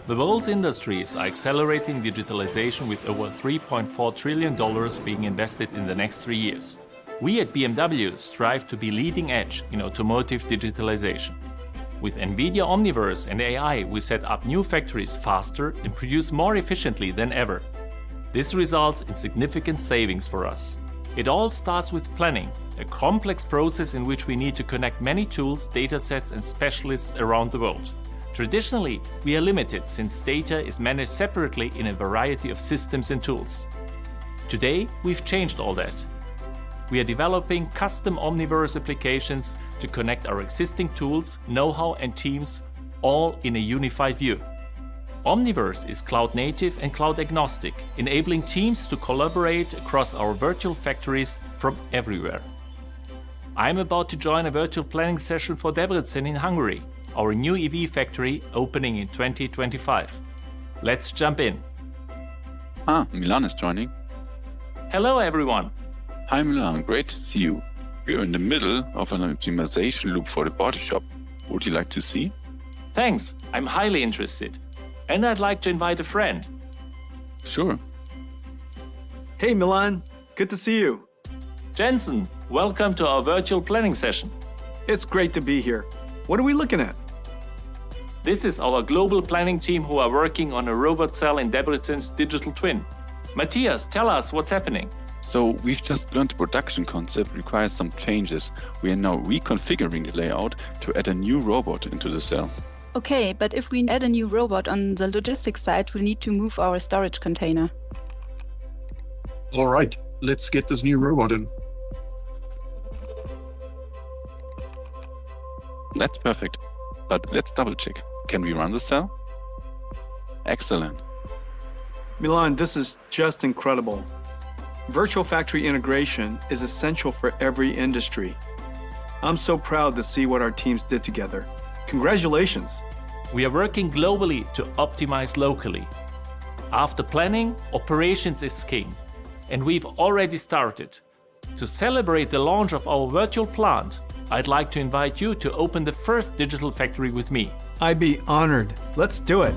The world's industries are accelerating digitalization with over $3.4 trillion being invested in the next 3 years. We at BMW strive to be leading edge in automotive digitalization. With NVIDIA Omniverse and AI, we set up new factories faster and produce more efficiently than ever. This results in significant savings for us. It all starts with planning, a complex process in which we need to connect many tools, datasets and specialists around the world. Traditionally, we are limited since data is managed separately in a variety of systems and tools. Today, we've changed all that. We are developing custom Omniverse applications to connect our existing tools, know-how and teams, all in a unified view. Omniverse is cloud native and cloud agnostic, enabling teams to collaborate across our virtual factories from everywhere. I'm about to join a virtual planning session for Debrecen in Hungary, our new EV factory opening in 2025. Let's jump in. Milan is joining. Hello everyone. Hi Milan, great to see you. We're in the middle of an optimization loop for the body shop. Would you like to see? Thanks, I'm highly interested. And I'd like to invite a friend. Sure. Hey Milan, good to see you. Jensen, welcome to our virtual planning session. It's great to be here. What are we looking at? This is our global planning team who are working on a robot cell in Debrecen's digital twin. Matthias, tell us what's happening. So we've just learned the production concept requires some changes. We are now reconfiguring the layout to add a new robot into the cell. Okay, but if we add a new robot on the logistics side, we'll need to move our storage container. All right, let's get this new robot in. That's perfect. But let's double check. Can we run the cell? Excellent. Milan, this is just incredible. Virtual factory integration is essential for every industry. I'm so proud to see what our teams did together. Congratulations. We are working globally to optimize locally. After planning, operations is king. And we've already started. To celebrate the launch of our virtual plant, I'd like to invite you to open the first digital factory with me. I'd be honored. Let's do it.